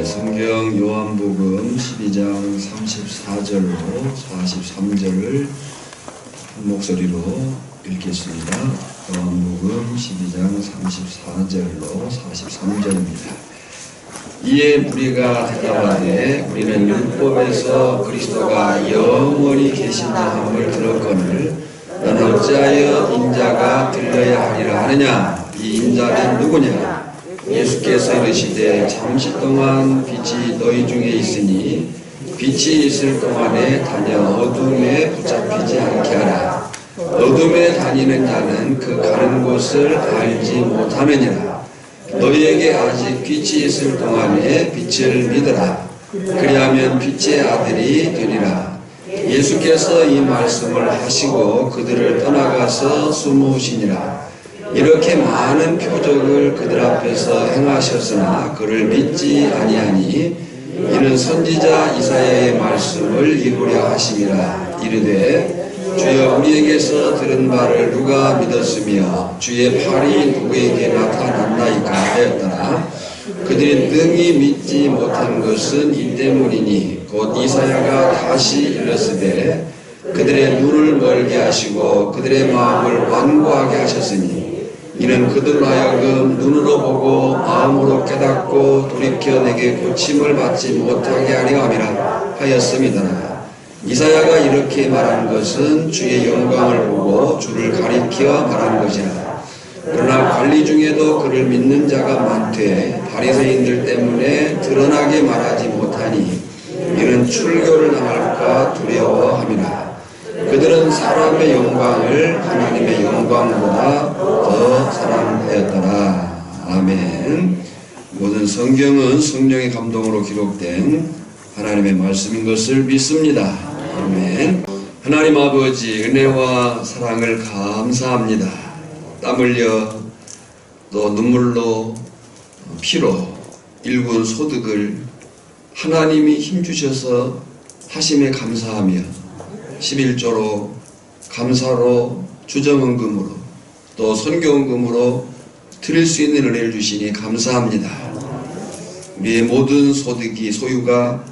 성경 요한복음 12장 34절로 43절을 한 목소리로 읽겠습니다. 요한복음 12장 34절로 43절입니다. 이에 무리가 대답하되 우리는 율법에서 그리스도가 영원히 계신다 함을 들었거늘 너는 어찌하여 인자가 들려야 하리라 하느냐? 이 인자는 누구냐? 예수께서 이르시되 잠시 동안 빛이 너희 중에 있으니 빛이 있을 동안에 다녀 어둠에 붙잡히지 않게 하라. 어둠에 다니는 자는 그 가는 곳을 알지 못하느니라. 너희에게 아직 빛이 있을 동안에 빛을 믿으라. 그리하면 빛의 아들이 되리라. 예수께서 이 말씀을 하시고 그들을 떠나가서 숨으시니라. 이렇게 많은 표적을 그들 앞에서 행하셨으나 그를 믿지 아니하니 이는 선지자 이사야의 말씀을 이루려 하심이라. 이르되 주여 우리에게서 들은 바를 누가 믿었으며 주의 팔이 누구에게 나타났나이까 하였더라. 그들이 능히 믿지 못한 것은 이 때문이니 곧 이사야가 다시 일렀으되 그들의 눈을 멀게 하시고 그들의 마음을 완고하게 하셨으니 이는 그들로 하여금 눈으로 보고 마음으로 깨닫고 돌이켜 내게 고침을 받지 못하게 하려 함이라 하였음이더라. 이사야가 이렇게 말한 것은 주의 영광을 보고 주를 가리켜 말한 것이라. 그러나 관리 중에도 그를 믿는 자가 많되 바리새인들 때문에 드러나게 말하지 못하니 이는 출교를 당할까 두려워함이라. 그들은 사람의 영광을 하나님의 영광보다 더 사랑하였더라. 아멘. 모든 성경은 성령의 감동으로 기록된 하나님의 말씀인 것을 믿습니다. 아멘. 하나님 아버지 은혜와 사랑을 감사합니다. 땀 흘려 또 눈물로 피로 일군 소득을 하나님이 힘주셔서 하심에 감사하며 11조로 감사로 주정헌금으로 또 선교헌금으로 드릴 수 있는 은혜를 주시니 감사합니다. 우리의 모든 소득이 소유가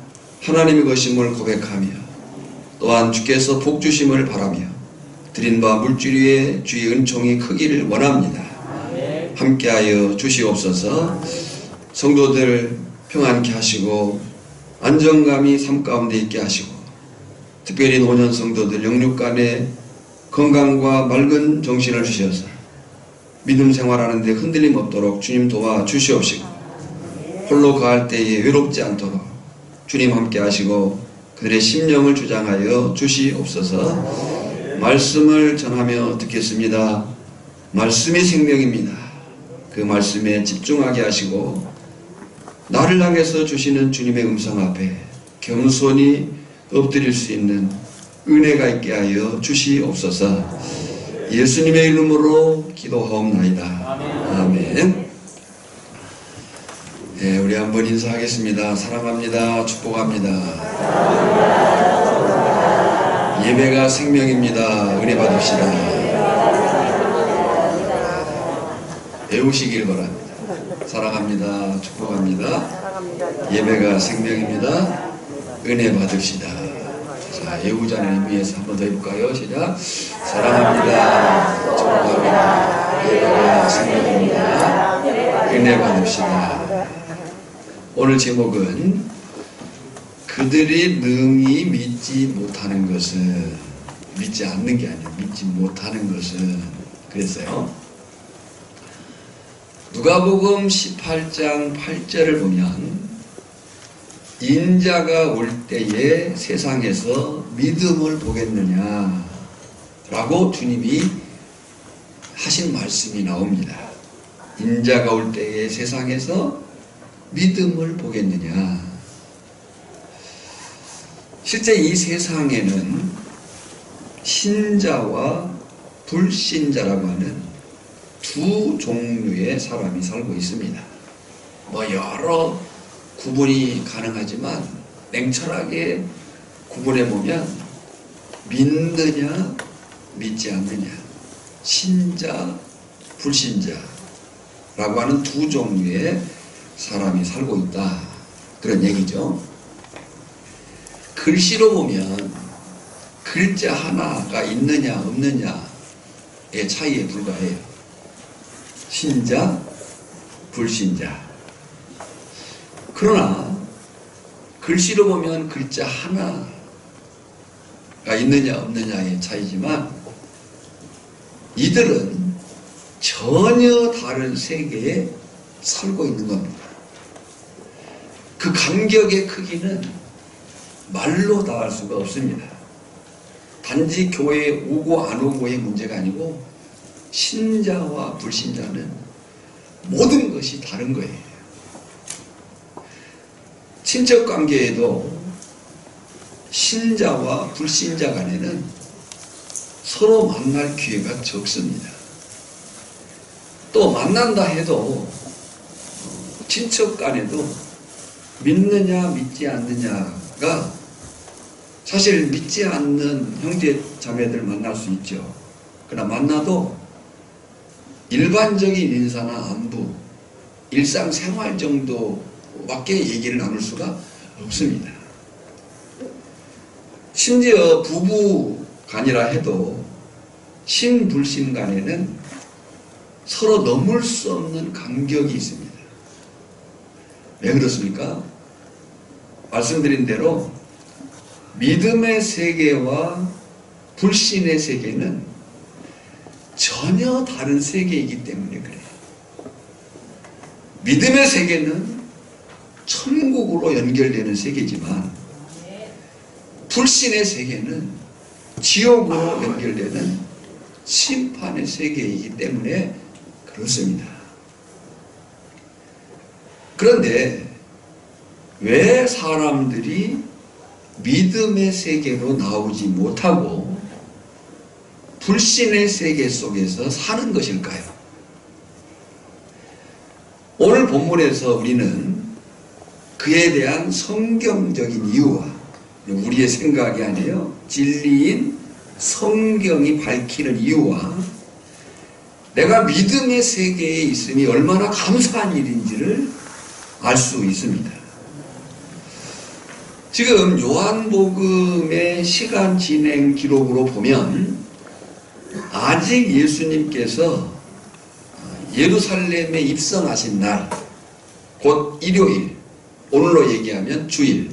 하나님의 것임을 고백하며 또한 주께서 복 주심을 바라며 드린 바 물질 위에 주의 은총이 크기를 원합니다. 함께하여 주시옵소서. 성도들 평안케 하시고 안정감이 삶 가운데 있게 하시고 특별히 노년 성도들 영육 간에 건강과 맑은 정신을 주셔서 믿음 생활하는 데 흔들림 없도록 주님 도와 주시옵시고 홀로 가할 때에 외롭지 않도록 주님 함께 하시고 그들의 심령을 주장하여 주시옵소서. 말씀을 전하며 듣겠습니다. 말씀이 생명입니다. 그 말씀에 집중하게 하시고 나를 향해서 주시는 주님의 음성 앞에 겸손히 엎드릴 수 있는 은혜가 있게 하여 주시옵소서. 예수님의 이름으로 기도하옵나이다. 아멘. 네, 우리 한번 인사하겠습니다. 사랑합니다. 축복합니다. 예배가 생명입니다. 은혜 받읍시다. 배우시길 바랍니다. 사랑합니다. 축복합니다. 예배가 생명입니다. 은혜 받읍시다. 자, 예우자는 의미에서 한 번 더 해볼까요? 시작. 사랑합니다. 축복합니다. 예배가 생명입니다. 은혜 받읍시다. 오늘 제목은 그들이 능히 믿지 못하는 것은 믿지 않는 게 아니라 믿지 못하는 것은 그랬어요. 누가복음 18장 8절을 보면 인자가 올 때에 세상에서 믿음을 보겠느냐 라고 주님이 하신 말씀이 나옵니다. 인자가 올 때에 세상에서 믿음을 보겠느냐. 실제 이 세상에는 신자와 불신자라고 하는 두 종류의 사람이 살고 있습니다. 여러 구분이 가능하지만 냉철하게 구분해보면 믿느냐 믿지 않느냐, 신자 불신자라고 하는 두 종류의 사람이 살고 있다. 그런 얘기죠. 글씨로 보면 글자 하나가 있느냐 없느냐의 차이에 불과해요. 신자, 불신자. 그러나 글씨로 보면 글자 하나가 있느냐 없느냐의 차이지만 이들은 전혀 다른 세계에 살고 있는 겁니다. 그 간격의 크기는 말로 다할 수가 없습니다. 단지 교회에 오고 안 오고의 문제가 아니고 신자와 불신자는 모든 것이 다른 거예요. 친척 관계에도 신자와 불신자 간에는 서로 만날 기회가 적습니다. 또 만난다 해도 친척 간에도 믿느냐 믿지 않느냐가 사실 믿지 않는 형제 자매들 만날 수 있죠. 그러나 만나도 일반적인 인사나 안부, 일상생활 정도밖에 얘기를 나눌 수가 없습니다. 심지어 부부 간이라 해도 신불신 간에는 서로 넘을 수 없는 간격이 있습니다. 왜 그렇습니까? 말씀드린 대로 믿음의 세계와 불신의 세계는 전혀 다른 세계이기 때문에 그래요. 믿음의 세계는 천국으로 연결되는 세계지만 불신의 세계는 지옥으로 연결되는 심판의 세계이기 때문에 그렇습니다. 그런데 왜 사람들이 믿음의 세계로 나오지 못하고 불신의 세계 속에서 사는 것일까요? 오늘 본문에서 우리는 그에 대한 성경적인 이유와 우리의 생각이 아니에요. 진리인 성경이 밝히는 이유와 내가 믿음의 세계에 있음이 얼마나 감사한 일인지를 알 수 있습니다. 지금 요한복음의 시간 진행 기록으로 보면 아직 예수님께서 예루살렘에 입성하신 날, 곧 일요일, 오늘로 얘기하면 주일,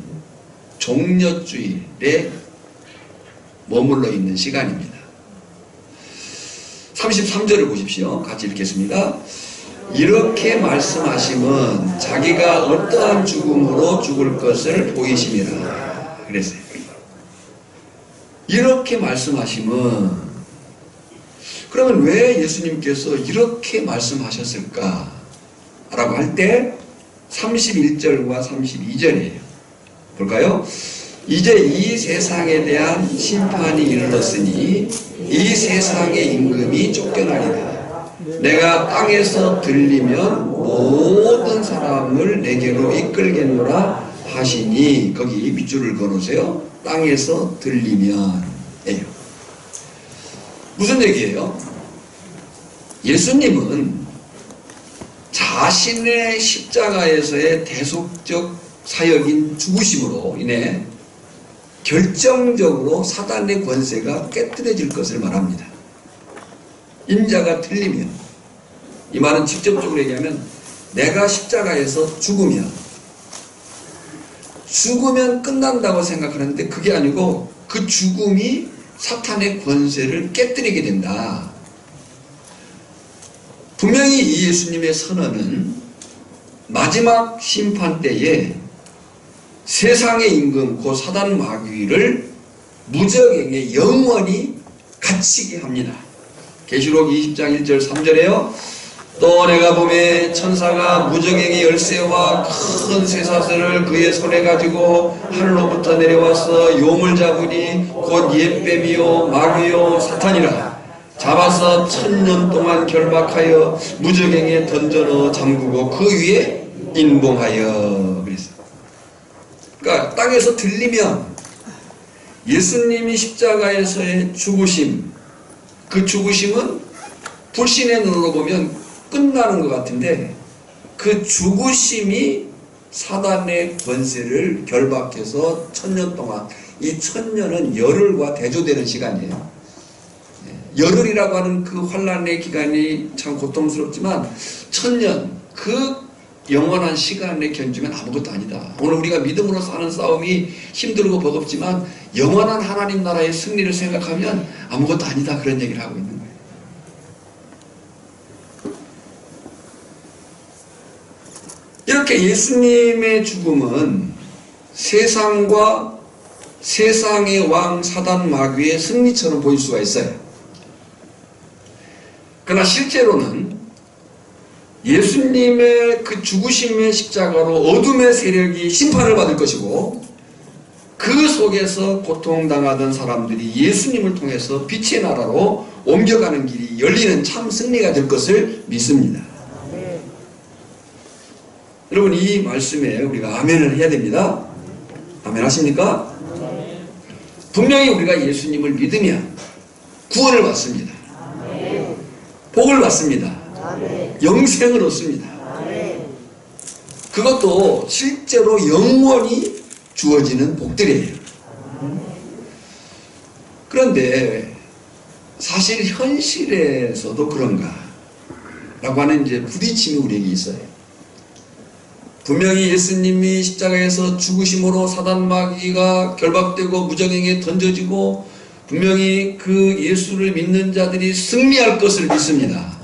종려주일에 머물러 있는 시간입니다. 33절을 보십시오. 같이 읽겠습니다. 이렇게 말씀하심은 자기가 어떠한 죽음으로 죽을 것을 보이심이라 그랬어요. 이렇게 말씀하심은, 그러면 왜 예수님께서 이렇게 말씀하셨을까? 라고 할 때 31절과 32절이에요. 볼까요? 이제 이 세상에 대한 심판이 이르렀으니 이 세상의 임금이 쫓겨나리라. 내가 땅에서 들리면 모든 사람을 내게로 이끌겠노라 하시니, 거기 밑줄을 그어놓으세요. 땅에서 들리면 에요. 무슨 얘기예요? 예수님은 자신의 십자가에서의 대속적 사역인 죽으심으로 인해 결정적으로 사단의 권세가 깨뜨려질 것을 말합니다. 인자가 틀리면, 이 말은 직접적으로 얘기하면 내가 십자가에서 죽으면 끝난다고 생각하는데 그게 아니고 그 죽음이 사탄의 권세를 깨뜨리게 된다. 분명히 이 예수님의 선언은 마지막 심판 때에 세상의 임금 곧 사단 마귀를 무적에게 영원히 갇히게 합니다. 계시록 20장 1절 3절에요. 또 내가 보매 천사가 무적행의 열쇠와 큰 쇠사슬을 그의 손에 가지고 하늘로부터 내려와서 용을 잡으니 곧 옛뱀이요 마귀요 사탄이라. 잡아서 1000년 동안 결박하여 무적행에 던져넣어 잠그고 그 위에 인봉하여. 그랬어요. 그러니까 땅에서 들리면 예수님이 십자가에서의 죽으심, 그 죽으심은 불신의 눈으로 보면 끝나는 것 같은데 그 죽으심이 사단의 권세를 결박해서 1000년 동안, 이 1000년은 열흘과 대조되는 시간이에요. 열흘이라고 하는 그 환란의 기간이 참 고통스럽지만 1000년, 그 영원한 시간에 견주면 아무것도 아니다. 오늘 우리가 믿음으로 사는 싸움이 힘들고 버겁지만 영원한 하나님 나라의 승리를 생각하면 아무것도 아니다, 그런 얘기를 하고 있는 거예요. 이렇게 예수님의 죽음은 세상과 세상의 왕 사단 마귀의 승리처럼 보일 수가 있어요. 그러나 실제로는 예수님의 그 죽으심의 십자가로 어둠의 세력이 심판을 받을 것이고, 그 속에서 고통당하던 사람들이 예수님을 통해서 빛의 나라로 옮겨가는 길이 열리는 참 승리가 될 것을 믿습니다. 여러분, 이 말씀에 우리가 아멘을 해야 됩니다. 아멘 하십니까? 분명히 우리가 예수님을 믿으면 구원을 받습니다. 복을 받습니다. 영생을 얻습니다. 그것도 실제로 영원히 주어지는 복들이에요. 그런데 사실 현실에서도 그런가? 라고 하는 이제 부딪힘이 우리에게 있어요. 분명히 예수님이 십자가에서 죽으심으로 사단 마귀가 결박되고 무정행에 던져지고 분명히 그 예수를 믿는 자들이 승리할 것을 믿습니다.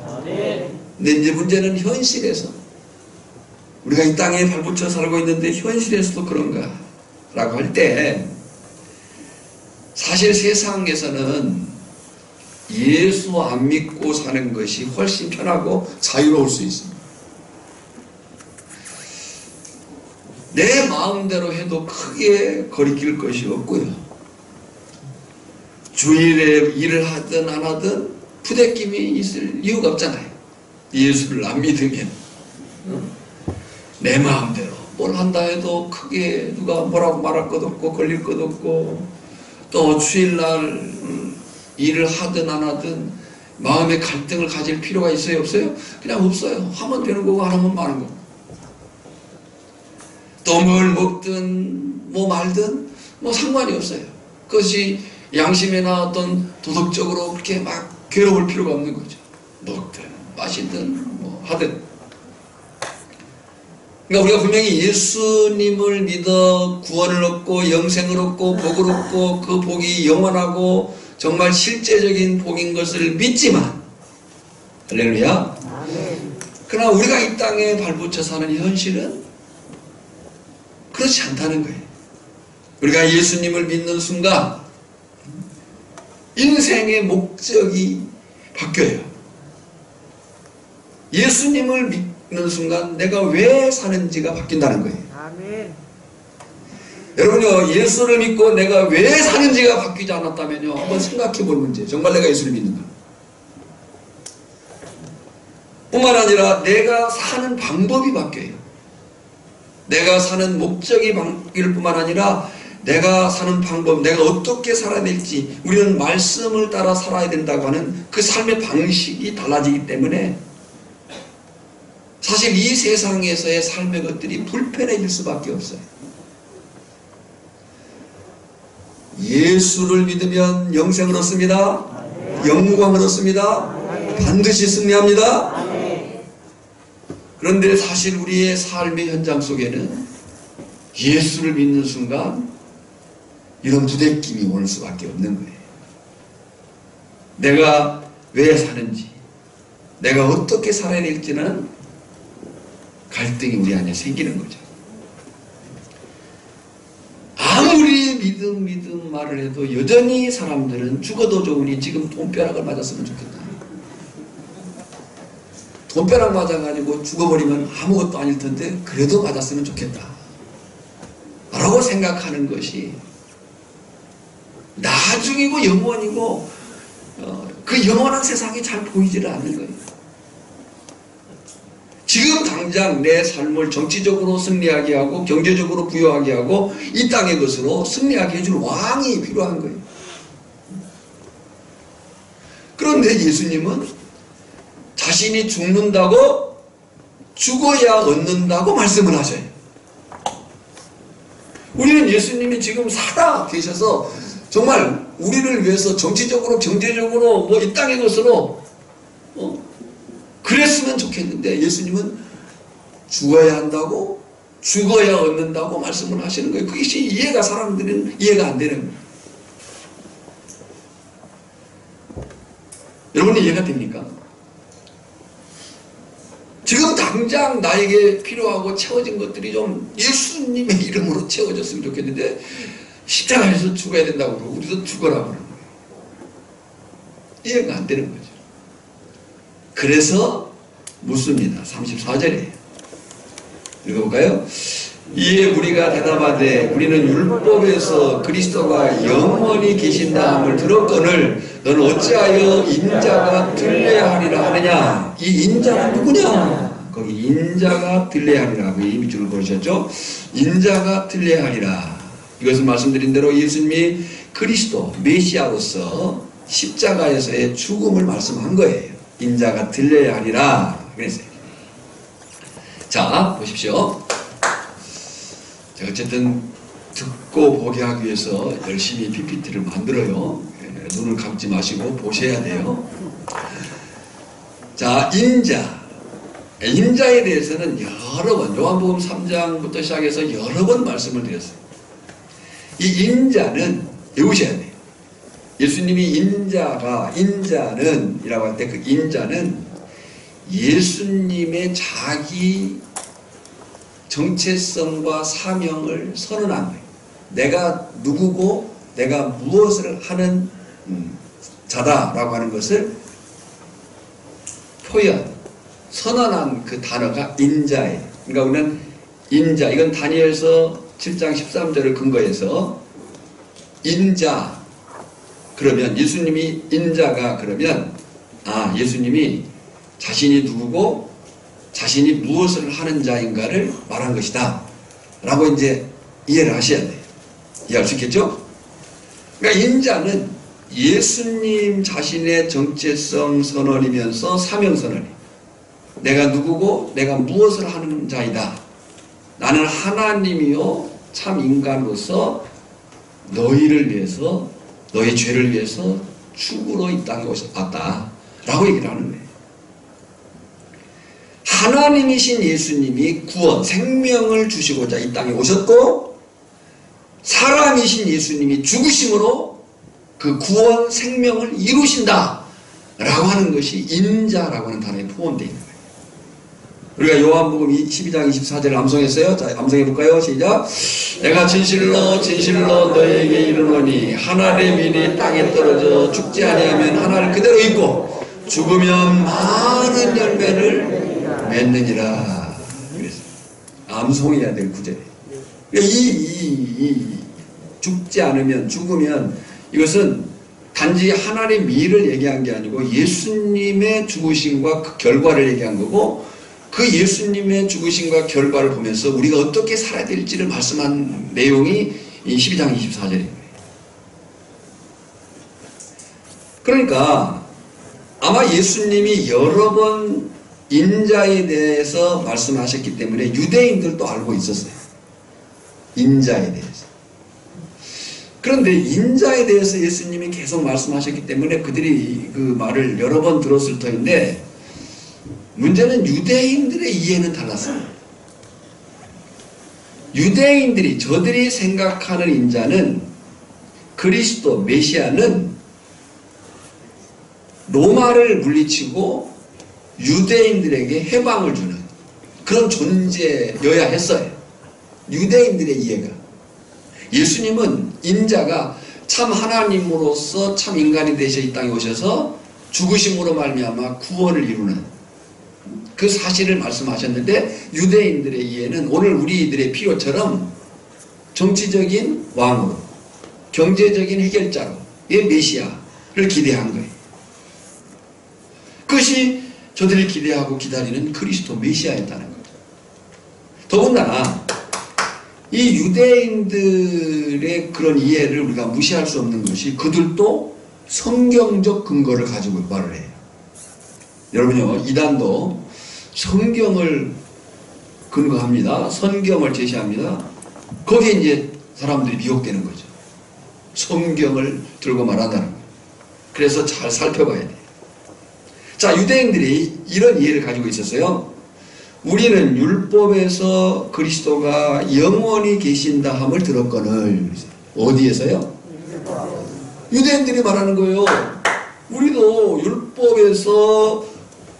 근데 이제 문제는 현실에서, 우리가 이 땅에 발붙여 살고 있는데 현실에서도 그런가? 라고 할 때 사실 세상에서는 예수 안 믿고 사는 것이 훨씬 편하고 자유로울 수 있습니다. 내 마음대로 해도 크게 거리낄 것이 없고요. 주일에 일을 하든 안 하든 부대낌이 있을 이유가 없잖아요. 예수를 안 믿으면 내 마음대로 뭘 한다 해도 크게 누가 뭐라고 말할 것 없고 걸릴 것 없고, 또 주일날 일을 하든 안 하든 마음의 갈등을 가질 필요가 있어요, 없어요? 그냥 없어요. 하면 되는 거고 안 하면 마는 거고. 또 뭘 먹든 뭐 말든 뭐 상관이 없어요. 그것이 양심이나 어떤 도덕적으로 그렇게 막 괴로울 필요가 없는 거죠. 먹든 마시든 뭐 하든. 그러니까 우리가 분명히 예수님을 믿어 구원을 얻고 영생을 얻고 복을 얻고 그 복이 영원하고 정말 실제적인 복인 것을 믿지만, 할렐루야. 그러나 우리가 이 땅에 발붙여 사는 현실은 그렇지 않다는 거예요. 우리가 예수님을 믿는 순간 인생의 목적이 바뀌어요. 예수님을 믿는 순간 내가 왜 사는지가 바뀐다는 거예요. 아멘. 여러분요, 예수를 믿고 내가 왜 사는지가 바뀌지 않았다면요, 한번 생각해 볼 문제. 정말 내가 예수를 믿는가? 뿐만 아니라 내가 사는 방법이 바뀌어요. 내가 사는 목적이 바뀔 뿐만 아니라 내가 사는 방법, 내가 어떻게 살아야 될지, 우리는 말씀을 따라 살아야 된다고 하는 그 삶의 방식이 달라지기 때문에 사실 이 세상에서의 삶의 것들이 불편해질 수밖에 없어요. 예수를 믿으면 영생을 얻습니다. 영광을 얻습니다. 반드시 승리합니다. 그런데 사실 우리의 삶의 현장 속에는 예수를 믿는 순간 이런 부대낌이 올 수밖에 없는 거예요. 내가 왜 사는지, 내가 어떻게 살아야 될지는 갈등이 우리 안에 생기는 거죠. 아무리 믿음 말을 해도 여전히 사람들은 죽어도 좋으니 지금 돈벼락을 맞았으면 좋겠다. 돈벼락 맞아가지고 죽어버리면 아무것도 아닐 텐데 그래도 맞았으면 좋겠다 라고 생각하는 것이 나중이고 영원이고 그 영원한 세상이 잘 보이지를 않는 거예요. 지금 당장 내 삶을 정치적으로 승리하게 하고 경제적으로 부유하게 하고 이 땅의 것으로 승리하게 해줄 왕이 필요한 거예요. 그런데 예수님은 자신이 죽는다고, 죽어야 얻는다고 말씀을 하셔요. 우리는 예수님이 지금 살아 계셔서 정말 우리를 위해서 정치적으로 경제적으로 뭐 이 땅의 것으로 그랬으면 좋겠는데 예수님은 죽어야 한다고 죽어야 얻는다고 말씀을 하시는 거예요. 그것이 사람들은 이해가 안 되는 거예요. 여러분 이해가 됩니까? 지금 당장 나에게 필요하고 채워진 것들이 좀 예수님의 이름으로 채워졌으면 좋겠는데 십자가에서 죽어야 된다고 그러고 우리도 죽어라고 그러는 거예요. 이해가 안 되는 거죠. 그래서 묻습니다. 34절이에요. 읽어볼까요? 이에 우리가 대답하되 우리는 율법에서 그리스도가 영원히 계신다함을 들었거늘 너는 어찌하여 인자가 들려하리라 하느냐. 이 인자가 누구냐? 거기 인자가 들려하리라. 그 이미 줄을 걸으셨죠? 인자가 들려하리라. 이것은 말씀드린 대로 예수님이 그리스도 메시아로서 십자가에서의 죽음을 말씀한 거예요. 인자가 들려야 하리라 그랬어요. 자 보십시오. 제가 어쨌든 듣고 보게 하기 위해서 열심히 PPT를 만들어요. 눈을 감지 마시고 보셔야 돼요. 자, 인자에 대해서는 여러 번 요한복음 3장부터 시작해서 여러 번 말씀을 드렸어요. 이 인자는 외우셔야 돼요. 예수님이 인자는 이라고 할 때 그 인자는 예수님의 자기 정체성과 사명을 선언한 거예요. 내가 누구고 내가 무엇을 하는 자다라고 하는 것을 선언한 그 단어가 인자예요. 그러니까 우리는 인자, 이건 다니엘서 7장 13절을 근거해서 인자, 그러면 예수님이 인자가 그러면 예수님이 자신이 누구고 자신이 무엇을 하는 자인가를 말한 것이다 라고 이제 이해를 하셔야 돼요. 이해할 수 있겠죠? 그러니까 인자는 예수님 자신의 정체성 선언이면서 사명 선언이에요. 내가 누구고 내가 무엇을 하는 자이다. 나는 하나님이요 참 인간으로서 너희를 위해서 너의 죄를 위해서 죽으러 이 땅에 왔다 라고 얘기를 하는 거예요. 하나님이신 예수님이 구원, 생명을 주시고자 이 땅에 오셨고 사람이신 예수님이 죽으심으로 그 구원, 생명을 이루신다 라고 하는 것이 인자라고 하는 단어에 포함되어 있는 거예요. 우리가 요한복음 12장 24절을 암송했어요. 자, 암송해볼까요? 시작. 내가 진실로 진실로 너에게 이르노니 하늘의 밀이 땅에 떨어져 죽지 아니하면 하나를 그대로 있고 죽으면 많은 열매를 맺느니라. 그래서 암송해야 될 구절이에요. 이 죽지 않으면 죽으면 이것은 단지 하나님의 미를 얘기한 게 아니고 예수님의 죽으심과 그 결과를 얘기한 거고 그 예수님의 죽으심과 결과를 보면서 우리가 어떻게 살아야 될지를 말씀한 내용이 12장 24절입니다. 그러니까 아마 예수님이 여러 번 인자에 대해서 말씀하셨기 때문에 유대인들도 알고 있었어요. 인자에 대해서. 그런데 인자에 대해서 예수님이 계속 말씀하셨기 때문에 그들이 그 말을 여러 번 들었을 터인데 문제는 유대인들의 이해는 달랐어요. 유대인들이 저들이 생각하는 인자는 그리스도 메시아는 로마를 물리치고 유대인들에게 해방을 주는 그런 존재여야 했어요. 유대인들의 이해가. 예수님은 인자가 참 하나님으로서 참 인간이 되셔 이 땅에 오셔서 죽으심으로 말미암아 구원을 이루는 그 사실을 말씀하셨는데 유대인들의 이해는 오늘 우리들의 필요처럼 정치적인 왕으로 경제적인 해결자로의 메시아를 기대한 거예요. 그것이 저들이 기대하고 기다리는 그리스도 메시아였다는 거죠. 더군다나 이 유대인들의 그런 이해를 우리가 무시할 수 없는 것이 그들도 성경적 근거를 가지고 말을 해요. 여러분요, 이단도 성경을 근거합니다. 성경을 제시합니다. 거기에 이제 사람들이 미혹되는 거죠. 성경을 들고 말한다는 거예요. 그래서 잘 살펴봐야 돼요. 자, 유대인들이 이런 이해를 가지고 있었어요. 우리는 율법에서 그리스도가 영원히 계신다 함을 들었거늘. 어디에서요? 유대인들이 말하는 거예요. 우리도 율법에서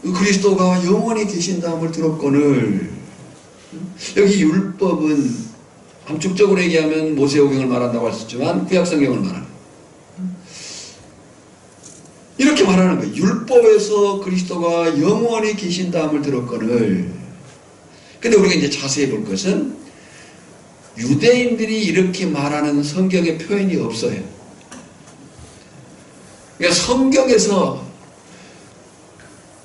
그리스도가 영원히 계신다 함을 들었거늘. 여기 율법은 함축적으로 얘기하면 모세오경을 말한다고 할 수 있지만 구약성경을 말하는 거예요. 이렇게 말하는 거예요. 율법에서 그리스도가 영원히 계신다 함을 들었거늘. 근데 우리가 이제 자세히 볼 것은 유대인들이 이렇게 말하는 성경의 표현이 없어요. 그러니까 성경에서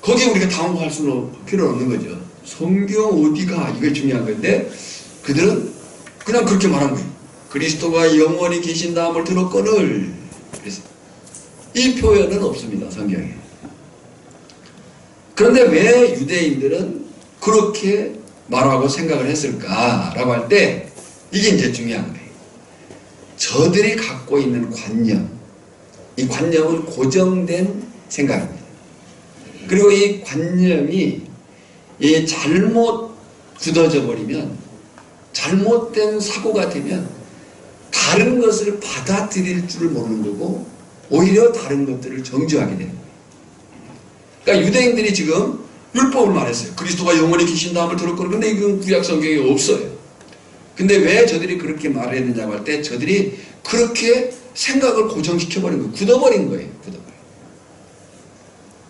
거기에 우리가 당혹할 수는 필요 없는 거죠. 성경 어디가 이게 중요한 건데 그들은 그냥 그렇게 말한 거예요. 그리스도가 영원히 계신다 함을 들었거늘. 그래서 이 표현은 없습니다, 성경에. 그런데 왜 유대인들은 그렇게 말하고 생각을 했을까라고 할 때 이게 이제 중요한 거예요. 저들이 갖고 있는 관념, 이 관념은 고정된 생각입니다. 그리고 이 관념이 잘못 굳어져 버리면, 잘못된 사고가 되면 다른 것을 받아들일 줄 모르는 거고 오히려 다른 것들을 정죄하게 되는 거예요. 그러니까 유대인들이 지금 율법을 말했어요. 그리스도가 영원히 계신다 함을 들었거든요. 근데 이건 구약 성경에 없어요. 근데 왜 저들이 그렇게 말했느냐고 할 때 저들이 그렇게 생각을 고정시켜버린 거예요. 굳어버린 거예요. 굳어버린.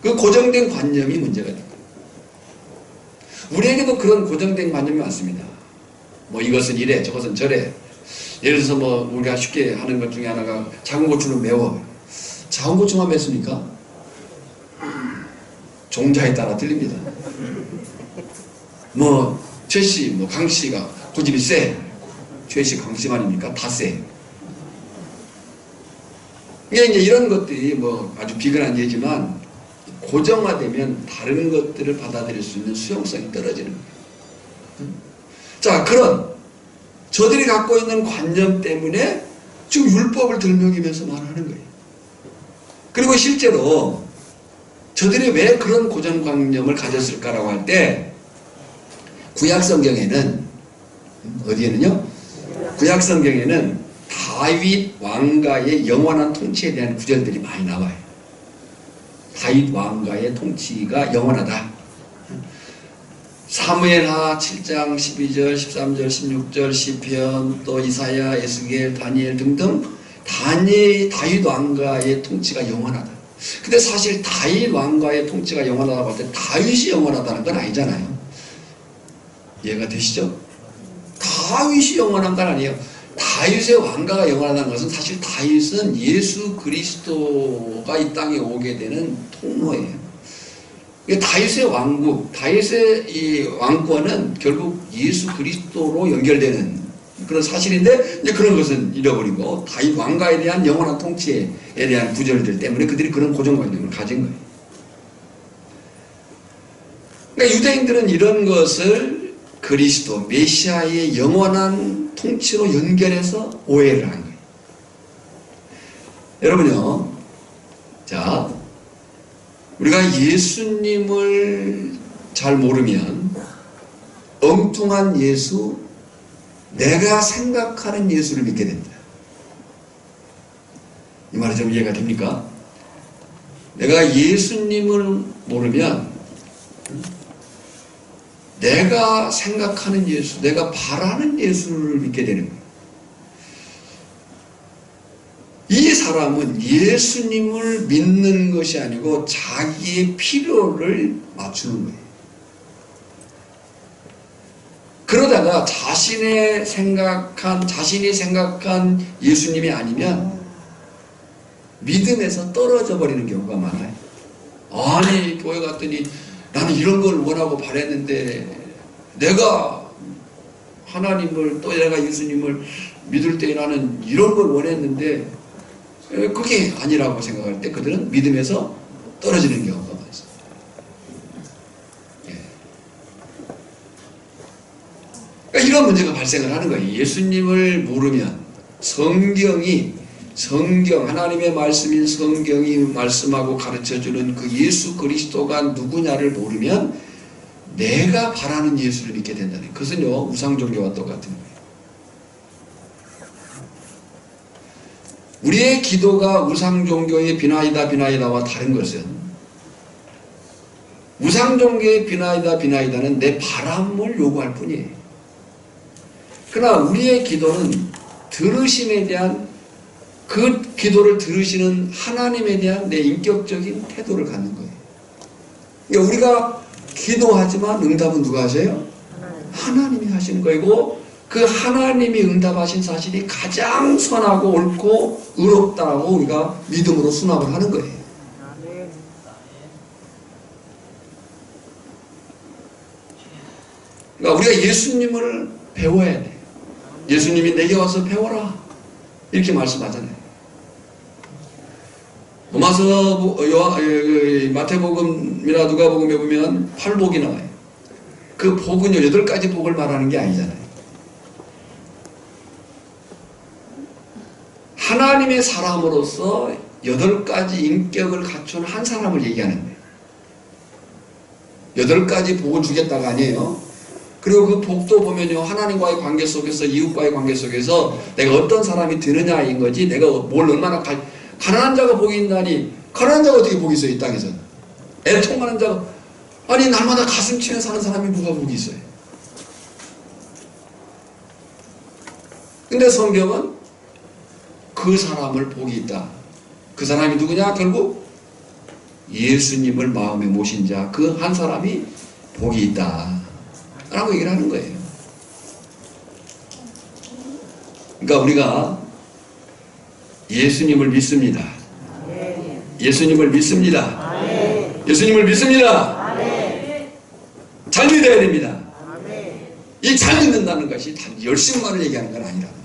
그 고정된 관념이 문제가 된 거예요. 우리에게도 그런 고정된 관념이 많습니다. 뭐 이것은 이래, 저것은 저래. 예를 들어서 뭐 우리가 쉽게 하는 것 중에 하나가 작은 고추는 매워. 작은 고추만 맵습니까? 종자에 따라 틀립니다. 뭐 최씨, 뭐 강씨가 고집이 세. 최씨, 강씨만 아닙니까? 다 세. 이게 이제 이런 것들이 뭐 아주 비근한 예지만 고정화되면 다른 것들을 받아들일 수 있는 수용성이 떨어지는 거예요. 자, 그런 저들이 갖고 있는 관념 때문에 지금 율법을 들먹이면서 말하는 거예요. 그리고 실제로 저들이 왜 그런 고정관념을 가졌을까라고 할 때 구약성경에는 어디에는요? 구약성경에는 다윗 왕가의 영원한 통치에 대한 구절들이 많이 나와요. 다윗 왕가의 통치가 영원하다. 사무엘하 7장 12절, 13절, 16절, 시편, 또 이사야, 에스겔, 다니엘 등등 다윗 왕가의 통치가 영원하다. 근데 사실 다윗 왕가의 통치가 영원하다고 할 때 다윗이 영원하다는 건 아니잖아요. 이해가 되시죠? 다윗이 영원한 건 아니에요. 다윗의 왕가가 영원하다는 것은 사실 다윗은 예수 그리스도가 이 땅에 오게 되는 통로예요. 다윗의 왕국, 다윗의 이 왕권은 결국 예수 그리스도로 연결되는 그런 사실인데 이제 그런 것은 잃어버리고 다윗 왕가에 대한 영원한 통치에 대한 구절들 때문에 그들이 그런 고정관념을 가진 거예요. 그러니까 유대인들은 이런 것을 그리스도 메시아의 영원한 통치로 연결해서 오해를 한 거예요. 여러분요, 자, 우리가 예수님을 잘 모르면 엉뚱한 예수, 내가 생각하는 예수를 믿게 됩니다. 이 말이 좀 이해가 됩니까? 내가 예수님을 모르면 내가 생각하는 예수, 내가 바라는 예수를 믿게 되는 거예요. 이 사람은 예수님을 믿는 것이 아니고 자기의 필요를 맞추는 거예요. 그러다가 자신이 생각한 예수님이 아니면 믿음에서 떨어져 버리는 경우가 많아요. 아니, 교회 갔더니 나는 이런 걸 원하고 바랬는데 내가 하나님을 또 내가 예수님을 믿을 때 나는 이런 걸 원했는데 그게 아니라고 생각할 때 그들은 믿음에서 떨어지는 경우가 많습니다. 그러니까 이런 문제가 발생을 하는 거예요. 예수님을 모르면 하나님의 말씀인 성경이 말씀하고 가르쳐주는 그 예수 그리스도가 누구냐를 모르면 내가 바라는 예수를 믿게 된다는, 그것은요 우상종교와 똑같은 거예요. 우리의 기도가 우상종교의 비나이다와 다른 것은, 우상종교의 비나이다는 내 바람을 요구할 뿐이에요. 그러나 우리의 기도는 들으심에 대한, 그 기도를 들으시는 하나님에 대한 내 인격적인 태도를 갖는 거예요. 그러니까 우리가 기도하지만 응답은 누가 하세요? 하나님이 하시는 거이고, 그 하나님이 응답하신 사실이 가장 선하고 옳고 의롭다고 우리가 믿음으로 수납을 하는 거예요. 그러니까 우리가 예수님을 배워야 돼요. 예수님이 내게 와서 배워라 이렇게 말씀하잖아요. 마태복음이나 누가복음에 보면 8복이 나와요. 그 복은요 8가지 복을 말하는 게 아니잖아요. 하나님의 사람으로서 8가지 인격을 갖춘 한 사람을 얘기하는 거예요. 8가지 복을 주겠다가 아니에요. 그리고 그 복도 보면요 하나님과의 관계 속에서, 이웃과의 관계 속에서 내가 어떤 사람이 되느냐인 거지, 내가 뭘 얼마나 가난한 자가 복이 있나니, 가난한 자가 어떻게 복이 있어요 이 땅에서? 애통하는 자가, 아니 날마다 가슴 치며 사는 사람이 뭐가 복이 있어요? 근데 성경은 그 사람을 복이 있다. 그 사람이 누구냐? 결국 예수님을 마음에 모신 자, 그 한 사람이 복이 있다 라고 얘기를 하는 거예요. 그러니까 우리가 예수님을 믿습니다. 예수님을 믿습니다. 예수님을 믿습니다. 잘 믿어야 됩니다. 이 잘 믿는다는 것이 단 열심만을 얘기하는 건 아니라는 거예요.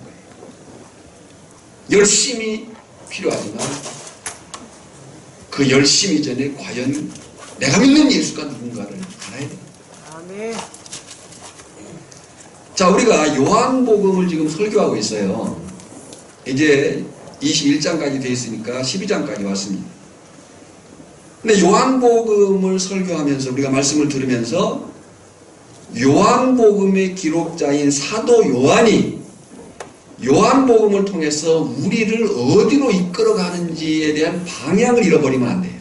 열심이 필요하지만 그 열심 이전에 과연 내가 믿는 예수가 누군가를 알아야 됩니다. 자, 우리가 요한복음을 지금 설교하고 있어요. 이제 21장까지 되어 있으니까 12장까지 왔습니다. 근데 요한복음을 설교하면서 우리가 말씀을 들으면서 요한복음의 기록자인 사도 요한이 요한복음을 통해서 우리를 어디로 이끌어가는지에 대한 방향을 잃어버리면 안 돼요.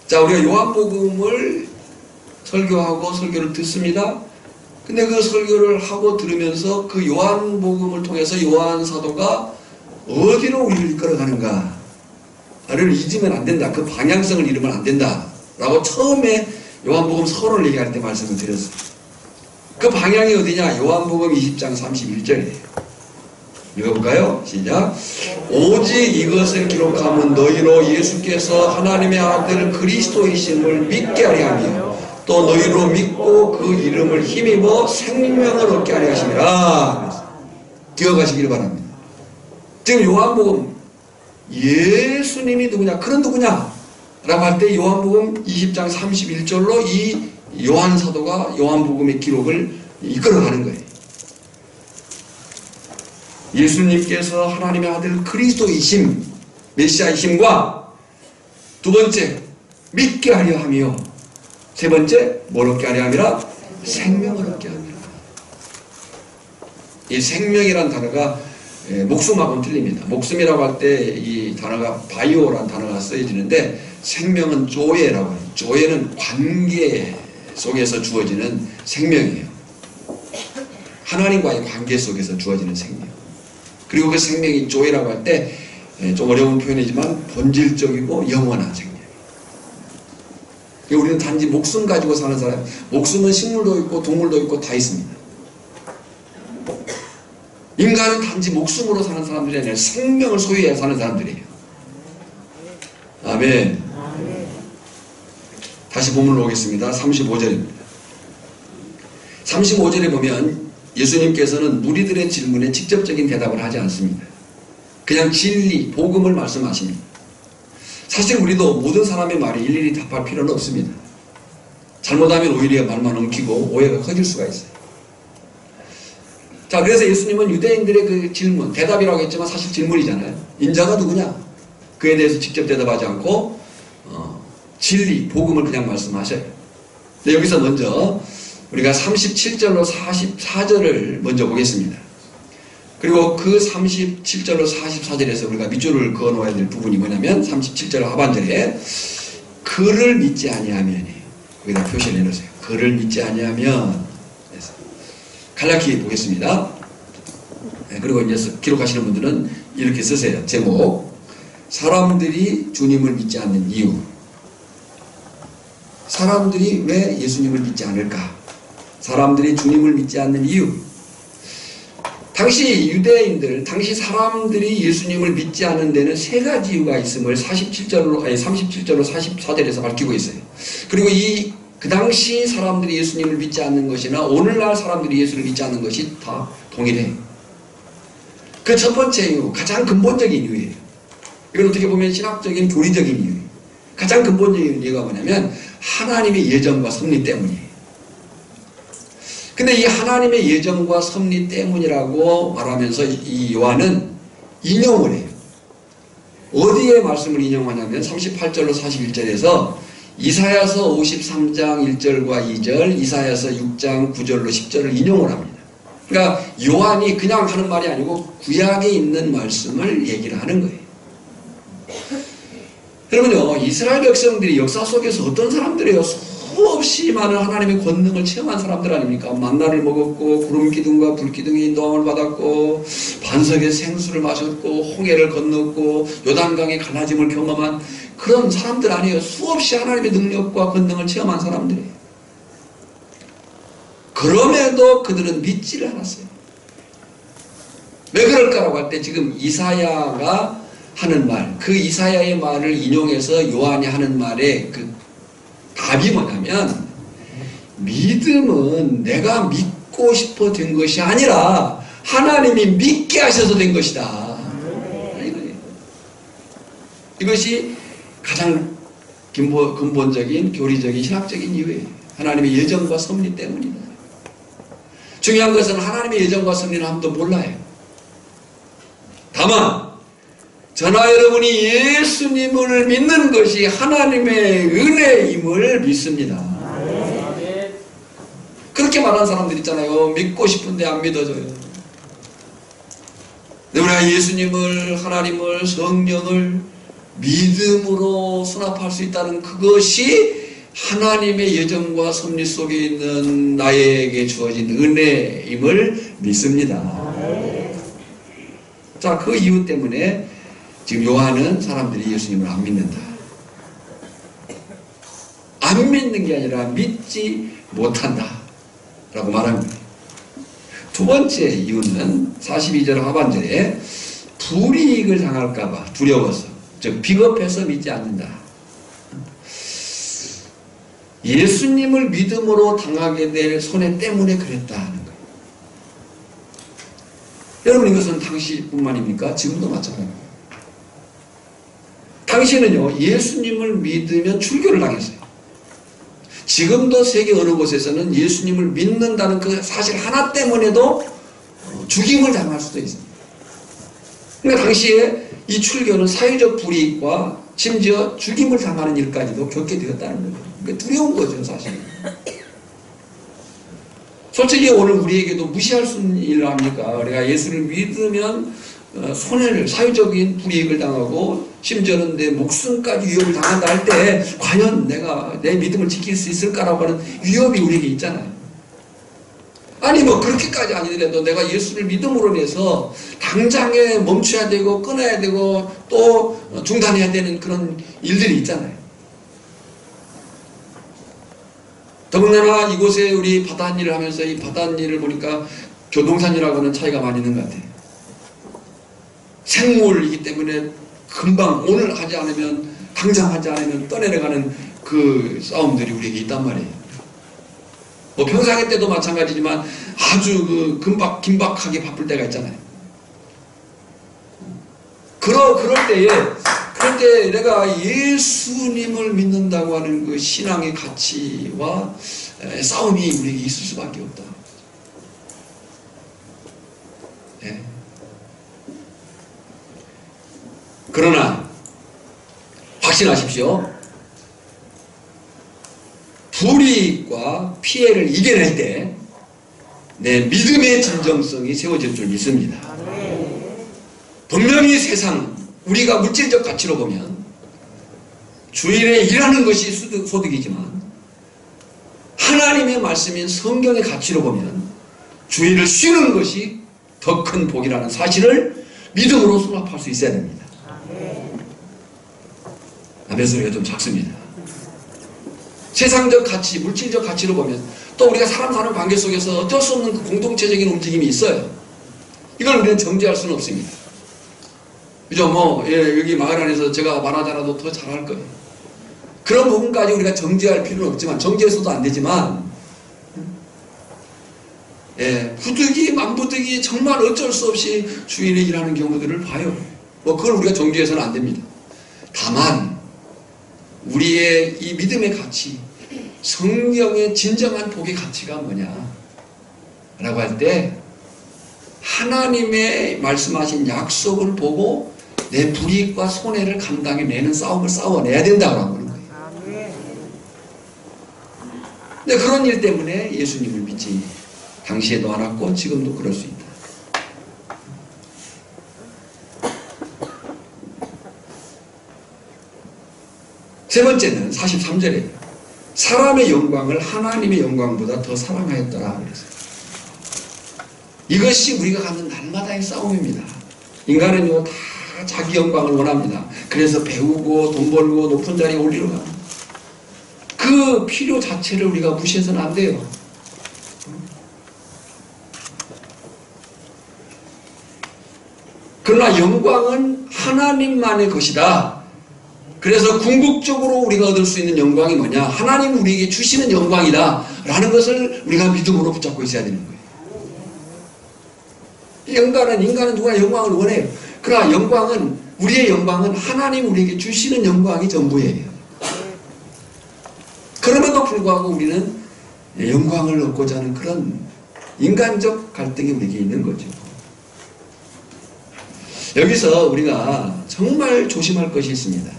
자, 우리가 요한복음을 설교하고 설교를 듣습니다. 근데 그 설교를 하고 들으면서 그 요한복음을 통해서 요한 사도가 어디로 우리를 이끌어가는가를 잊으면 안 된다. 그 방향성을 잃으면 안 된다 라고 처음에 요한복음 서론을 얘기할 때 말씀을 드렸어요. 그 방향이 어디냐? 요한복음 20장 31절이에요. 읽어볼까요? 시작. 오직 이것을 기록하면 너희로 예수께서 하나님의 아들 그리스도이심을 믿게 하려 하며 또 너희로 믿고 그 이름을 힘입어 생명을 얻게 하려 하심이라. 기억하시길 바랍니다. 지금 요한복음 예수님이 누구냐? 그런 누구냐? 라고 할 때 요한복음 20장 31절로 이 요한 사도가 요한복음의 기록을 이끌어가는 거예요. 예수님께서 하나님의 아들 그리스도이심, 메시아이심과 두 번째 믿게 하려 하며 세 번째 뭘 얻게 하려 함이라? 생명을 얻게 함이라. 이 생명이란 단어가 목숨하고는 틀립니다. 목숨이라고 할 때 이 단어가 바이오라는 단어가 쓰여지는데 생명은 조예라고 해요. 조예는 관계 속에서 주어지는 생명이에요. 하나님과의 관계 속에서 주어지는 생명. 그리고 그 생명이 조예라고 할 때 좀 어려운 표현이지만 본질적이고 영원한 생명. 우리는 단지 목숨 가지고 사는 사람, 목숨은 식물도 있고 동물도 있고 다 있습니다. 인간은 단지 목숨으로 사는 사람들이 아니라 생명을 소유해야 사는 사람들이에요. 아멘. 다시 본문으로 오겠습니다. 35절입니다. 35절에 보면 예수님께서는 무리들의 질문에 직접적인 대답을 하지 않습니다. 그냥 진리, 복음을 말씀하십니다. 사실 우리도 모든 사람의 말에 일일이 답할 필요는 없습니다. 잘못하면 오히려 말만 엉키고 오해가 커질 수가 있어요. 자, 그래서 예수님은 유대인들의 그 질문, 대답이라고 했지만 사실 질문이잖아요. 인자가 누구냐? 그에 대해서 직접 대답하지 않고 진리, 복음을 그냥 말씀하셔요. 근데 여기서 먼저 우리가 37절로 44절을 먼저 보겠습니다. 그리고 그 37절로 44절에서 우리가 밑줄을 그어 놓아야 될 부분이 뭐냐면 37절 하반절에 그를 믿지 아니하면, 거기다 표시를 해놓으세요. 그를 믿지 아니하면. 갈라키 보겠습니다. 그리고 이제 기록하시는 분들은 이렇게 쓰세요. 제목, 사람들이 주님을 믿지 않는 이유. 사람들이 왜 예수님을 믿지 않을까? 사람들이 주님을 믿지 않는 이유. 당시 유대인들, 당시 사람들이 예수님을 믿지 않는 데는 세 가지 이유가 있음을 37절로 44절에서 밝히고 있어요. 그리고 그 당시 사람들이 예수님을 믿지 않는 것이나 오늘날 사람들이 예수를 믿지 않는 것이 다 동일해요. 그 첫 번째 이유, 가장 근본적인 이유예요. 이건 어떻게 보면 신학적인 교리적인 이유예요. 가장 근본적인 이유가 뭐냐면 하나님의 예정과 섭리 때문이에요. 근데 이 하나님의 예정과 섭리 때문이라고 말하면서 이 요한은 인용을 해요. 어디에 말씀을 인용하냐면 38절로 41절에서 이사야서 53장 1절과 2절, 이사야서 6장 9절로 10절을 인용을 합니다. 그러니까 요한이 그냥 하는 말이 아니고 구약에 있는 말씀을 얘기를 하는 거예요. 여러분요, 이스라엘 백성들이 역사 속에서 어떤 사람들이에요? 수없이 많은 하나님의 권능을 체험한 사람들 아닙니까? 만나를 먹었고 구름 기둥과 불 기둥의 인도함을 받았고 반석의 생수를 마셨고 홍해를 건넜고 요단강의 갈라짐을 경험한 그런 사람들 아니에요. 수없이 하나님의 능력과 권능을 체험한 사람들이에요. 그럼에도 그들은 믿지를 않았어요. 왜 그럴까라고 할 때 지금 이사야가 하는 말, 그 이사야의 말을 인용해서 요한이 하는 말의 그 답이 뭐냐면 믿음은 내가 믿고 싶어 된 것이 아니라 하나님이 믿게 하셔서 된 것이다. 이것이 가장 근본적인 교리적인 신학적인 이유예요. 하나님의 예정과 섭리 때문이다. 중요한 것은 하나님의 예정과 섭리는 아무도 몰라요. 다만 저나 여러분이 예수님을 믿는 것이 하나님의 은혜임을 믿습니다. 그렇게 말하는 사람들 있잖아요. 믿고 싶은데 안 믿어져요. 우리가 예수님을, 하나님을, 성령을 믿음으로 수납할 수 있다는 그것이 하나님의 예정과 섭리 속에 있는 나에게 주어진 은혜임을 믿습니다. 자, 그 이유 때문에 지금 요한은 사람들이 예수님을 안 믿는다. 안 믿는 게 아니라 믿지 못한다 라고 말한 거예요. 두 번째 이유는 42절 하반절에 불이익을 당할까봐 두려워서, 즉 비겁해서 믿지 않는다. 예수님을 믿음으로 당하게 될 손해 때문에 그랬다 하는 거예요. 여러분, 이것은 당시뿐만입니까? 지금도 마찬가지입니다. 당시는요, 예수님을 믿으면 출교를 당했어요. 지금도 세계 어느 곳에서는 예수님을 믿는다는 그 사실 하나 때문에도 죽임을 당할 수도 있습니다. 그러니까 당시에 이 출교는 사회적 불이익과 심지어 죽임을 당하는 일까지도 겪게 되었다는 거예요. 그러니까 두려운 거죠, 사실. 솔직히 오늘 우리에게도 무시할 수 있는 일을 합니까? 우리가 예수를 믿으면 손해를, 사회적인 불이익을 당하고 심지어는 내 목숨까지 위협을 당한다 할 때 과연 내가 내 믿음을 지킬 수 있을까라고 하는 위협이 우리에게 있잖아요. 아니 뭐 그렇게까지 아니더라도 내가 예수를 믿음으로 인해서 당장에 멈춰야 되고 끊어야 되고 또 중단해야 되는 그런 일들이 있잖아요. 더군다나 이곳에 우리 바닷일을 하면서 이 바닷일을 보니까 교동산일하고는 차이가 많이 있는 것 같아요. 생물이기 때문에 금방 오늘 하지 않으면, 당장 하지 않으면 떠내려가는 그 싸움들이 우리에게 있단 말이에요. 뭐 평상의 때도 마찬가지지만 아주 그 긴박하게 바쁠 때가 있잖아요. 그럴 때 내가 예수님을 믿는다고 하는 그 신앙의 가치와 싸움이 우리에게 있을 수밖에 없다. 예. 그러나 확신하십시오. 불이익과 피해를 이겨낼 때 내 믿음의 진정성이 세워질 줄 믿습니다. 분명히 세상 우리가 물질적 가치로 보면 주일에 일하는 것이 소득이지만 하나님의 말씀인 성경의 가치로 보면 주일을 쉬는 것이 더 큰 복이라는 사실을 믿음으로 수납할 수 있어야 됩니다. 아멘 소리가 좀 작습니다. 세상적 가치, 물질적 가치로 보면 또 우리가 사람 사는 관계 속에서 어쩔 수 없는 그 공동체적인 움직임이 있어요. 이걸 우리는 정죄할 수는 없습니다. 그죠? 여기 마을 안에서 제가 말하자라도 더 잘할 거예요. 그런 부분까지 우리가 정죄할 필요는 없지만, 정죄해서도 안 되지만, 부득이, 만부득이 정말 어쩔 수 없이 주일에 일하는 경우들을 봐요. 그걸 우리가 정죄해서는 안 됩니다. 다만, 우리의 이 믿음의 가치, 성경의 진정한 복의 가치가 뭐냐? 라고 할 때, 하나님의 말씀하신 약속을 보고 내 불이익과 손해를 감당해내는 싸움을 싸워내야 된다고 하는 거예요. 근데 그런 일 때문에 예수님을 믿지 당시에도 않았고 지금도 그럴 수 있다. 세 번째는 43절에 사람의 영광을 하나님의 영광보다 더 사랑하였더라 그랬어요. 이것이 우리가 갖는 날마다의 싸움입니다. 인간은요 다 자기 영광을 원합니다. 그래서 배우고 돈 벌고 높은 자리에 올리러 갑니다. 그 필요 자체를 우리가 무시해서는 안 돼요. 그러나 영광은 하나님만의 것이다. 그래서 궁극적으로 우리가 얻을 수 있는 영광이 뭐냐? 하나님 우리에게 주시는 영광이다 라는 것을 우리가 믿음으로 붙잡고 있어야 되는 거예요. 인간은 누가 영광을 원해요. 그러나 우리의 영광은 하나님 우리에게 주시는 영광이 전부예요. 그럼에도 불구하고 우리는 영광을 얻고자 하는 그런 인간적 갈등이 우리에게 있는 거죠. 여기서 우리가 정말 조심할 것이 있습니다.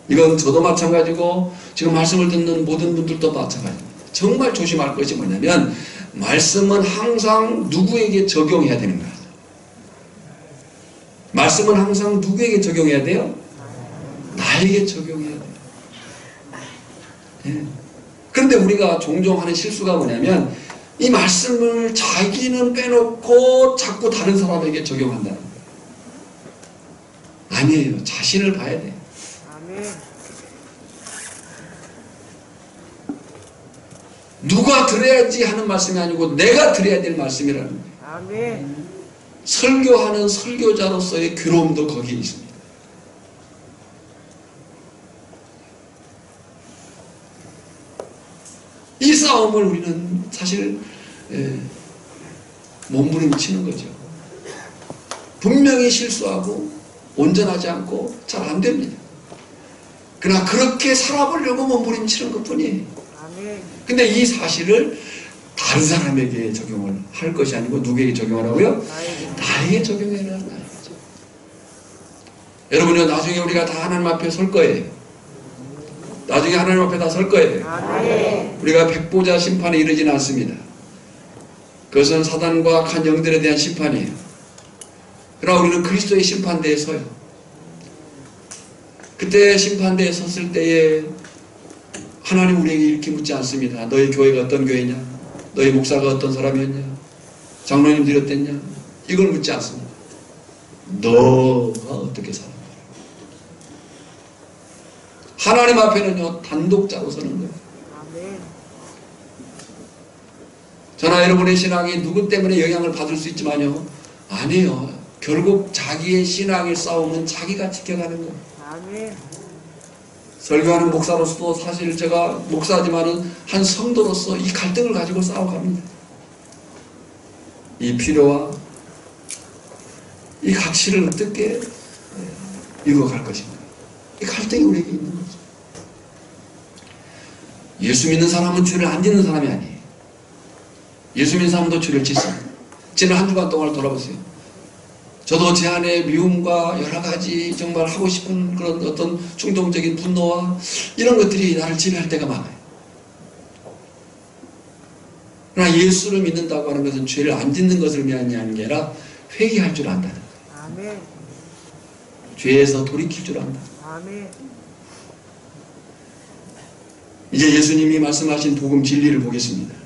이건 저도 마찬가지고 지금 말씀을 듣는 모든 분들도 마찬가지입니다. 정말 조심할 것이 뭐냐면 말씀은 항상 누구에게 적용해야 되는가? 말씀은 항상 누구에게 적용해야 돼요? 나에게 적용해야 돼요. 예. 그런데 우리가 종종 하는 실수가 뭐냐면 이 말씀을 자기는 빼놓고 자꾸 다른 사람에게 적용한다는 거예요. 아니에요. 자신을 봐야 돼요. 누가 들어야지 하는 말씀이 아니고 내가 들어야 될 말씀이라는 거예요. 아멘. 설교하는 설교자로서의 괴로움도 거기에 있습니다. 이 싸움을 우리는 사실 몸부림치는 거죠. 분명히 실수하고 온전하지 않고 잘 안 됩니다. 그러나 그렇게 살아보려고 몸부림치는 것뿐이에요. 근데 이 사실을 다른 사람에게 적용을 할 것이 아니고 누구에게 적용하라고요? 나에게 적용해라. 여러분요, 나중에 우리가 다 하나님 앞에 설 거예요. 나중에 하나님 앞에 다 설 거예요. 우리가 백보자 심판에 이르지는 않습니다. 그것은 사단과 악한 영들에 대한 심판이에요. 그러나 우리는 그리스도의 심판대에 서요. 그때 심판대에 섰을 때에 하나님 우리에게 이렇게 묻지 않습니다. 너희 교회가 어떤 교회냐? 너희 목사가 어떤 사람이었냐? 장로님들이 어땠냐? 이걸 묻지 않습니다. 너가 어떻게 살았냐? 하나님 앞에는요 단독자로 서는 거예요. 저나 여러분의 신앙이 누구 때문에 영향을 받을 수 있지만요 아니에요. 결국 자기의 신앙의 싸움은 자기가 지켜가는 거예요. 설교하는 목사로서도 사실 제가 목사지만은 한 성도로서 이 갈등을 가지고 싸워갑니다. 이 필요와 이 가치를 어떻게 이루어갈 것인가. 이 갈등이 우리에게 있는 거죠. 예수 믿는 사람은 죄를 안 짓는 사람이 아니에요. 예수 믿는 사람도 죄를 짓습니다. 지난 한 주간 동안 돌아보세요. 저도 제 안에 미움과 여러 가지 정말 하고 싶은 그런 어떤 충동적인 분노와 이런 것들이 나를 지배할 때가 많아요. 그러나 예수를 믿는다고 하는 것은 죄를 안 짓는 것을 의미하는 게 아니라 회개할 줄 안다는 거예요. 아멘. 죄에서 돌이킬 줄 안다. 아멘. 이제 예수님이 말씀하신 복음 진리를 보겠습니다.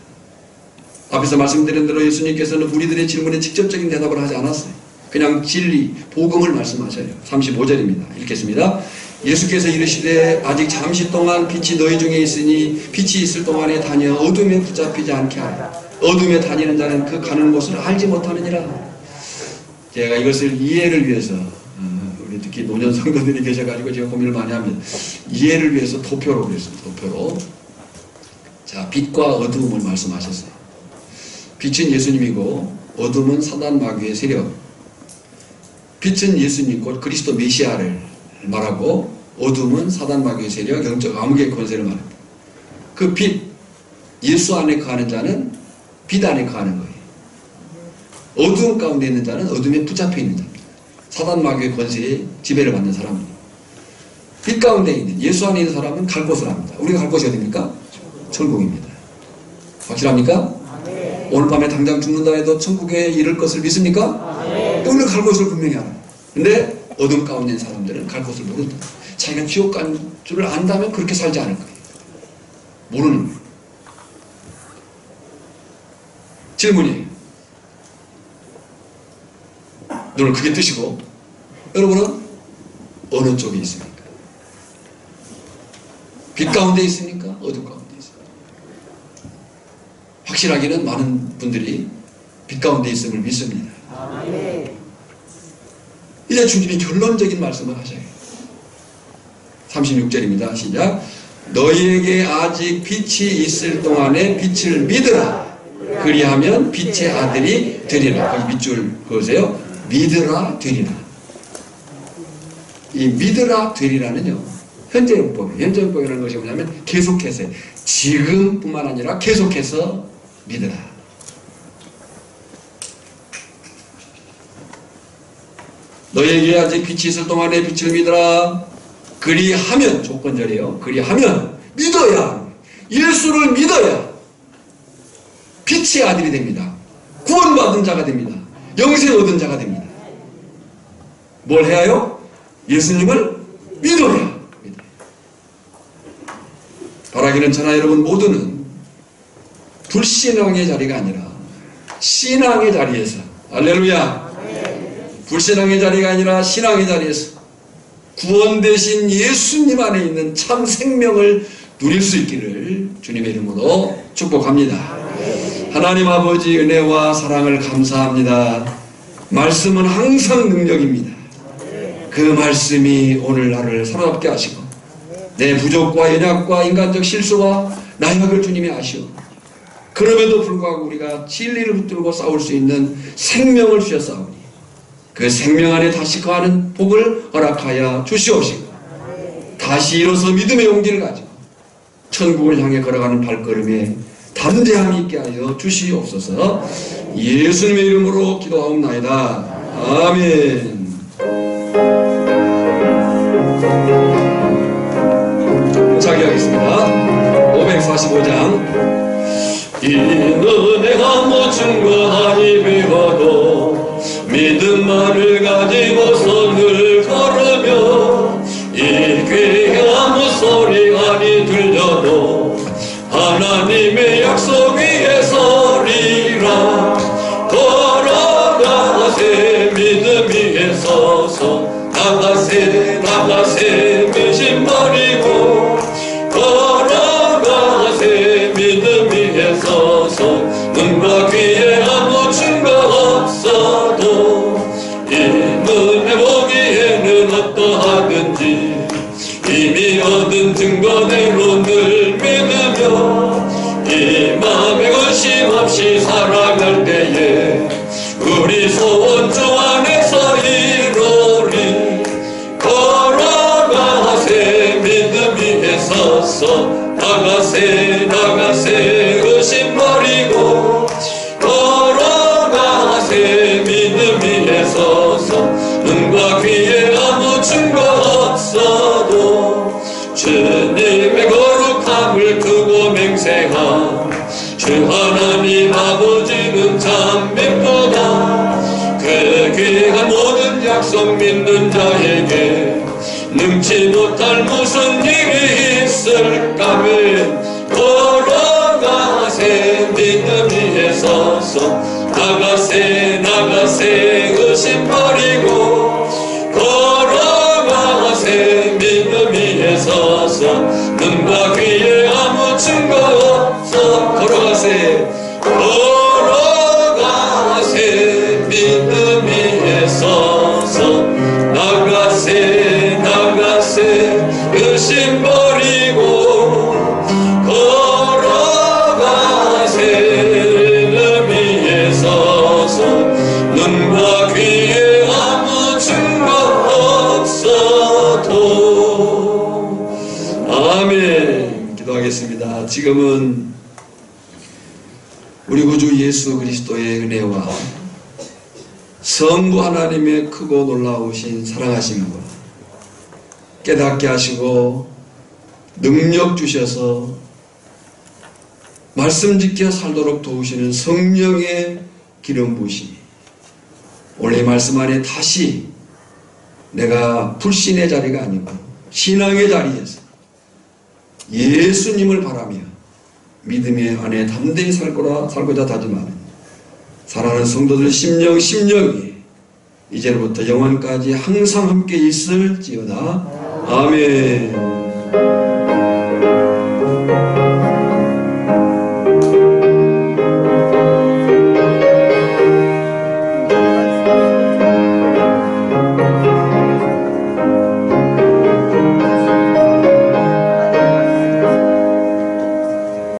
앞에서 말씀드린 대로 예수님께서는 우리들의 질문에 직접적인 대답을 하지 않았어요. 그냥 진리, 복음을 말씀하셔요. 35절입니다. 읽겠습니다. 예수께서 이르시되 아직 잠시 동안 빛이 너희 중에 있으니 빛이 있을 동안에 다녀 어둠에 붙잡히지 않게 하라. 어둠에 다니는 자는 그 가는 곳을 알지 못하느니라. 제가 이것을 이해를 위해서 우리 특히 노년 성도들이 계셔가지고 제가 고민을 많이 합니다. 이해를 위해서 도표로 그랬습니다. 도표로. 자, 빛과 어둠을 말씀하셨어요. 빛은 예수님이고 어둠은 사단 마귀의 세력. 빛은 예수님 곧 그리스도 메시아를 말하고 어둠은 사단 마귀의 세력, 영적 암흑의 권세를 말합니다. 그 빛, 예수 안에 거하는 자는 빛 안에 거하는 거예요. 어둠 가운데 있는 자는 어둠에 붙잡혀 있는 자입니다. 사단 마귀의 권세에 지배를 받는 사람입니다. 빛 가운데 있는 예수 안에 있는 사람은 갈 곳을 압니다. 우리가 갈 곳이 어디입니까? 천국입니다. 확실합니까? 오늘 밤에 당장 죽는다 해도 천국에 이를 것을 믿습니까? 오늘 갈 곳을 분명히 알아요. 근데 어둠 가운데 있는 사람들은 갈 곳을 모른다. 자기가 지옥 간 줄을 안다면 그렇게 살지 않을 거예요. 모르는 거예요. 질문이에요. 눈을 크게 뜨시고 여러분은 어느 쪽에 있습니까? 빛 가운데 있습니까? 어둠 가운데 있습니까? 확실하기는 많은 분들이 빛 가운데 있음을 믿습니다. 이제 주님이 결론적인 말씀을 하셔요. 36절입니다. 시작. 너희에게 아직 빛이 있을 동안에 빛을 믿으라. 그리하면 빛의 아들이 되리라. 거기 밑줄 그으세요. 믿으라 되리라. 이 믿으라 되리라는요, 현재 용법이에요. 현재 용법이라는 것이 뭐냐면 계속해서, 지금뿐만 아니라 계속해서 믿으라. 너희에게 아직 빛이 있을 동안에 빛을 믿으라. 그리하면, 조건절이에요. 그리하면 믿어야, 예수를 믿어야 빛의 아들이 됩니다. 구원받은 자가 됩니다. 영생 얻은 자가 됩니다. 뭘 해야요? 예수님을 믿어야. 바라기는 저나 여러분 모두는 불신앙의 자리가 아니라 신앙의 자리에서, 할렐루야, 불신앙의 자리가 아니라 신앙의 자리에서 구원 되신 예수님 안에 있는 참 생명을 누릴 수 있기를 주님의 이름으로 축복합니다. 하나님 아버지 은혜와 사랑을 감사합니다. 말씀은 항상 능력입니다. 그 말씀이 오늘 나를 사로잡게 하시고 내 부족과 연약과 인간적 실수와 나약을 주님이 아시오. 그럼에도 불구하고 우리가 진리를 붙들고 싸울 수 있는 생명을 주셨사오니 그 생명 안에 다시 거하는 복을 허락하여 주시옵시고 다시 일어서 믿음의 용기를 가지고 천국을 향해 걸어가는 발걸음에 담대함이 있게 하여 주시옵소서. 예수님의 이름으로 기도하옵나이다. 아멘. 자기하겠습니다. 545장. 이 은혜가 뭐 증거하니 비워도 믿음만을 가지고서 늘 걸으며 이 귀한 소리 아니 들려도 하나님의 약속 위에 서리라. 걸어가세 믿음 위에 서서 나가세 나가세 미신 버리고 걸어가세 믿음 위에 서서 눈과 귀에 아무 증거 없어도 이 눈에 보기에는 어떠하든지 이미 얻은 증거대로 늘 믿으며 이 맘에 거심 없이 살아갈 때에 우리 소원 주 안에서 이루리. 걸어가세 믿음 위에 서서 나가세 나가세 의심 버리고 걸어가세 약속 믿는 자에게 능치 못할 무슨 일이 있을까면 걸어가세 믿음 위에 서서 나가세 나가세 의심 버리고 걸어가세 믿음 위에 서서 눈과 귀에 아무 증거 없어 걸어가세 걸어가세 믿음 위에 서서 나가세 나가세 의심 버리고 걸어가세 믿음 위에 서서 눈과 귀에 아무 증거 없어도 아멘. 기도하겠습니다. 지금은 우리 구주 예수 그리스도의 은혜와 성부 하나님의 크고 놀라우신 사랑하심과 깨닫게 하시고 능력 주셔서 말씀 지켜 살도록 도우시는 성령의 기름 부으심이 오늘 이 말씀 안에 다시 내가 불신의 자리가 아니고 신앙의 자리에서 예수님을 바라며 믿음의 안에 담대히 살고자 다짐하는 사랑하는 성도들 심령이 이제부터 영원까지 항상 함께 있을지어다. 아멘.